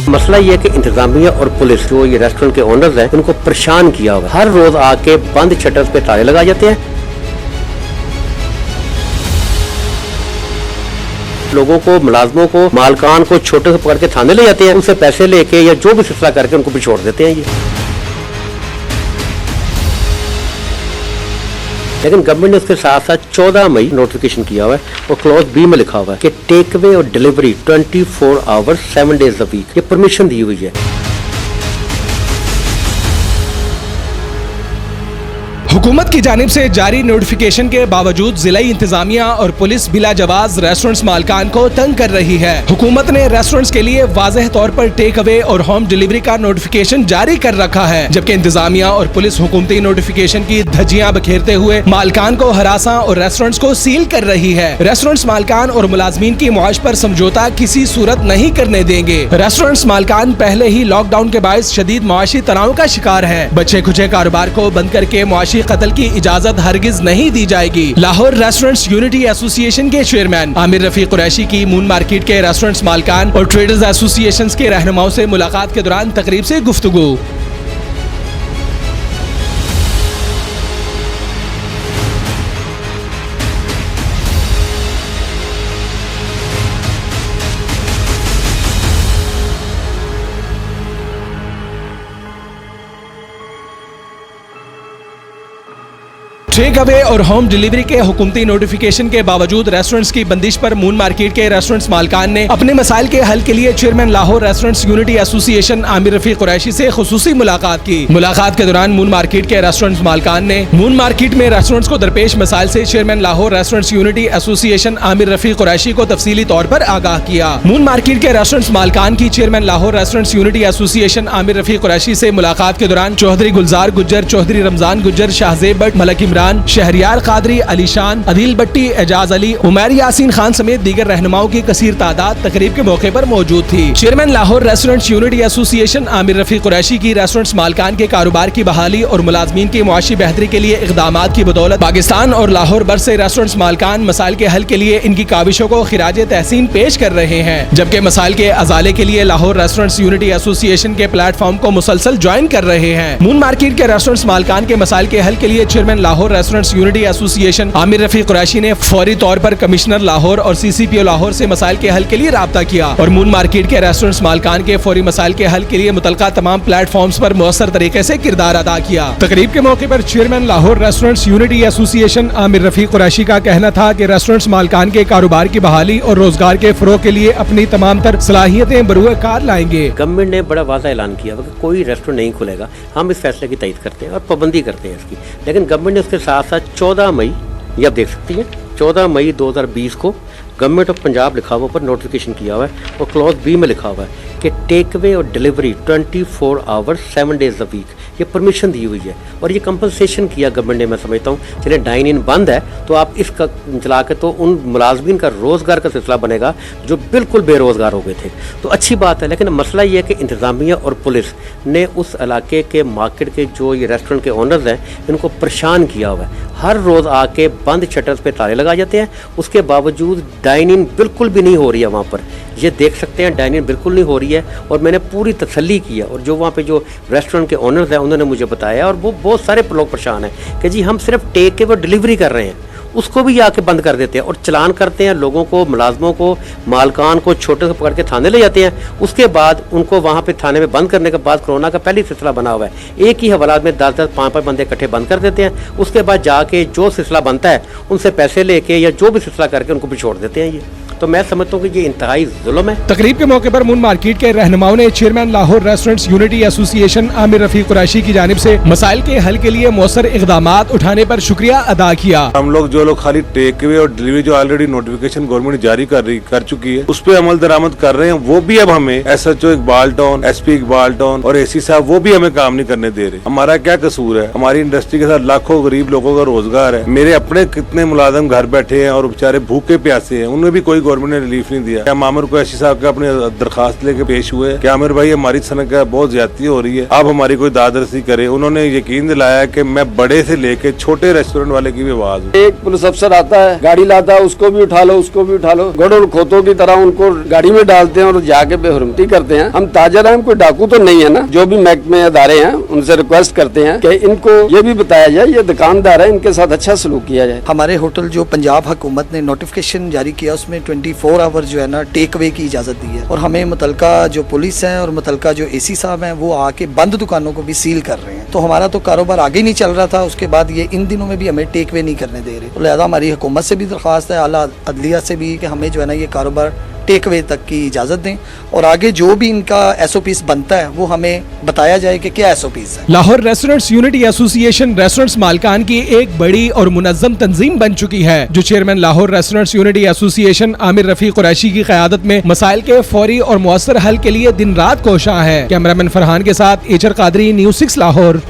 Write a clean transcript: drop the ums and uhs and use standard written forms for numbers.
मसला ये है कि इंतजामिया और पुलिस जो ये रेस्टोरेंट के ओनर्स हैं उनको परेशान किया हुआ, हर रोज आके बंद शटर्स पे ताले लगा जाते हैं, लोगों को, मुलाजमों को, मालकान को छोटे से पकड़ के थाने ले जाते हैं, उनसे पैसे लेके या जो भी सिलसिला करके उनको भी छोड़ देते हैं ये। लेकिन गवर्नमेंट ने उसके साथ साथ 14 मई नोटिफिकेशन किया हुआ है और क्लॉज बी में लिखा हुआ है कि टेक अवे और delivery 24 hours 7 days a week, ये परमिशन दी हुई है। हुकूमत की जानिब से जारी नोटिफिकेशन के बावजूद जिलाई इंतजामिया और पुलिस बिला जवाज रेस्टोरेंट्स मालकान को तंग कर रही है। हुकूमत ने रेस्टोरेंट्स के लिए वाज़ेह तौर पर टेक अवे और होम डिलीवरी का नोटिफिकेशन जारी कर रखा है, जबकि इंतजामिया और पुलिस हुकूमती नोटिफिकेशन की धज्जियां बखेरते हुए मालकान को हरासा और रेस्टोरेंट्स को सील कर रही है। रेस्टोरेंट्स मालकान और मुलाजमीन की मुआश पर समझौता किसी सूरत नहीं करने देंगे। रेस्टोरेंट्स मालकान पहले ही लॉकडाउन के बायस शदीद मुआशी तनाव का शिकार है। बच्चे खुचे कारोबार को बंद करके मुआशी कत्ल की इजाजत हरगिज नहीं दी जाएगी। लाहौर रेस्टोरेंट्स यूनिटी एसोसिएशन के चेयरमैन आमिर रफीक कुरैशी की मून मार्केट के रेस्टोरेंट्स मालकान और ट्रेडर्स एसोसिएशन के रहनुमाओं से मुलाकात के दौरान तकरीब से गुफ्तगू। टेक अवे और होम डिलीवरी के हुकूमती नोटिफिकेशन के बावजूद रेस्टोरेंट्स की बंदिश पर मून मार्केट के रेस्टोरेंट्स मालकान ने अपने मसाइल के हल के लिए chairman Lahore restaurants unity association Aamir Rafiq Qureshi से खुसूसी मुलाकात की। मुलाकात के दौरान मून मार्केट के रेस्टोरेंट्स मालकान ने मून मार्केट में रेस्टोरेंट्स को दरपेश मसाइल से chairman Lahore restaurants unity association Aamir Rafiq Qureshi को तफसीली तौर पर आगाह किया। मून मार्केट के रेस्टोरेंट्स मालकान की chairman Lahore restaurants unity association Aamir Rafiq Qureshi से मुलाकात के दौरान चौधरी गुलजार गुज्जर, चौधरी रमजान गुज्जर, शाहजेब भट्ट, मलक इमरान, शहरियार कादरी, अलीशान, अदील भट्टी, एजाज अली, उमर यासीन खान समेत दीगर रहनुमाओं की कसीर तादाद तकरीब के मौके पर मौजूद थी। Chairman Lahore restaurants unity association Aamir Rafiq Qureshi की रेस्टोरेंट्स मालकान के कारोबार की बहाली और मुलाजमीन की मुआशी बेहतरी के लिए इक़दामात की बदौलत पाकिस्तान और लाहौर भर से रेस्टोरेंट्स मालकान मसाइल के हल के लिए इनकी काविशों को खिराज तहसीन पेश कर रहे हैं, जबकि मसाइल के अजाले के लिए लाहौर रेस्टोरेंट्स यूनिटी एसोसिएशन के प्लेटफॉर्म को मुसलसल ज्वाइन कर रहे हैं। मून मार्केट के रेस्टोरेंट्स मालकान के मसाइल के हल के लिए chairman Lahore restaurants unity association Aamir Rafiq Qureshi ने फौरी तौर पर कमिश्नर लाहौर और CCPO लाहौर से मसाइल के हल के लिए राब्ता किया और मून मार्केट के रेस्टोरेंट्स मालकान के फौरी मसाइल के हल के लिए मुतलका तमाम प्लेटफॉर्म्स पर मुअस्सर तरीके से किरदार अदा किया। तकरीब के मौके पर chairman Lahore restaurants unity association Aamir Rafiq Qureshi का कहना था कि रेस्टोरेंट्स मालकान के कारोबार की बहाली और रोजगार के फरोग के लिए अपनी तमाम तर सलाहियतें बरूए कार लाएंगे। गवर्नमेंट ने बड़ा वाज़ा ऐलान किया कि कोई रेस्टोरेंट नहीं खुलेगा, हम इस फैसले की तईद करते हैं और पाबंदी करते हैं इसकी। लेकिन गवर्नमेंट ने उसके साथ साथ 14 मई, ये आप देख सकती हैं, 14 मई 2020 को गवर्नमेंट ऑफ पंजाब लिखा हुआ पर नोटिफिकेशन किया हुआ है और क्लॉज बी में लिखा हुआ है कि टेक अवे और delivery 24 hours 7 days a week, ये परमिशन दी हुई है और ये कंपनसेशन किया गवर्नमेंट ने। मैं समझता हूँ चलिए डाइन इन बंद है तो आप इसका चला के तो उन मुलाजमीन का रोज़गार का सिलसिला बनेगा जो बिल्कुल बेरोज़गार हो गए थे, तो अच्छी बात है। लेकिन मसला ये है कि इंतज़ामिया और पुलिस ने उस इलाके के मार्केट के जो ये रेस्टोरेंट के ओनर्स हैं इनको परेशान किया हुआ है, हर रोज़ आके बंद शटर्स पे ताले लगा जाते हैं, उसके बावजूद डाइन इन बिल्कुल भी नहीं हो रही है वहाँ पर। ये देख सकते हैं डाइन इन बिल्कुल नहीं हो रही है और मैंने पूरी तसल्ली की है और जो वहाँ पे जो रेस्टोरेंट के ओनर्स हैं उन्होंने मुझे बताया और वो बहुत सारे लोग परेशान हैं कि जी हम सिर्फ टेक अवे और डिलीवरी कर रहे हैं, उसको भी आके बंद कर देते हैं और चलान करते हैं, लोगों को, मुलाजमों को, मालकान को छोटे से पकड़ के थाने ले जाते हैं। उसके बाद उनको वहाँ पे थाने में बंद करने के बाद कोरोना का पहली सिलसिला बना हुआ है, एक ही हवालात में 10-10, 5-5 बंदे इकट्ठे बंद कर देते हैं। उसके बाद जाके जो सिलसिला बनता है उनसे पैसे लेके या जो भी सिलसिला करके उनको भी छोड़ देते हैं। ये तो मैं समझता हूँ कि ये इंतहाई जुल्म है। तकरीब के मौके पर मून मार्केट के रहनुमाओं ने chairman Lahore restaurants unity association Aamir Rafiq Qureshi की जानिब से मसाइल के हल के लिए मौसर इक़दामात उठाने पर शुक्रिया अदा किया। हम लोग जो लोग खाली टेक अवे और डिलीवरी जो ऑलरेडी नोटिफिकेशन गवर्नमेंट जारी कर चुकी है उस पर अमल दरामद कर रहे हैं, वो भी अब हमें SHO Iqbal town, SP Iqbal town और AC साहब वो भी हमें काम नहीं करने दे रहे। हमारा क्या कसूर है? हमारी इंडस्ट्री के साथ लाखों गरीब लोगों का रोजगार है। मेरे अपने कितने मुलाजम घर बैठे हैं और बेचारे भूखे प्यासे हैं, उन्हें भी कोई गवर्नमेंट ने रिलीफ नहीं दिया। हम आमिर कुरैशी साहब का अपनी दरखास्त लेके पेश हुए कि आमिर भाई हमारी सनक का बहुत ज्यादती हो रही है, आप हमारी कोई दादरसी करे। उन्होंने यकीन दिलाया कि मैं बड़े से लेके छोटे रेस्टोरेंट वाले की भी आवाज हूँ। एक पुलिस अफसर आता है, गाड़ी लाता है, उसको भी उठा लो, उसको भी उठा लो, गड़ों खोतों की तरह उनको गाड़ी में डालते हैं और जाके बेहुरमती करते हैं। हम ताजर हैं, कोई डाकू तो नहीं है ना। जो भी महकमे अदारे हैं उनसे रिक्वेस्ट करते हैं कि इनको ये भी बताया जाए ये दुकानदार है, इनके साथ अच्छा सलूक किया जाए। हमारे होटल जो पंजाब हुकूमत ने नोटिफिकेशन जारी किया उसमें 24 आवर जो है ना टेक अवे की इजाज़त दी है, और हमें मुतलका जो पुलिस है और मुतलका जो एसी साहब हैं वो आके बंद दुकानों को भी सील कर रहे हैं। तो हमारा तो कारोबार आगे नहीं चल रहा था, उसके बाद ये इन दिनों में भी हमें टेक अवे नहीं करने दे रहे। तो लिहाजा हमारी हुकूमत से भी दरख्वास्त है, आला अदलिया से भी, कि हमें जो है ना ये कारोबार टेक अवे तक की इजाज़त दें, और आगे जो भी इनका SOPs बनता है वो हमें बताया जाए कि क्या SOPs है। Lahore restaurants unity association restaurants मालकान की एक बड़ी और मुनज़्ज़म तंजीम बन चुकी है, जो chairman Lahore restaurants unity association Aamir Rafi Qureshi की क़यादत में मसाइल के फौरी और मुअस्सर हल के लिए दिन रात कोशां है। कैमरामैन फरहान के साथ एचर कादरी, न्यूज़ 6 लाहौर।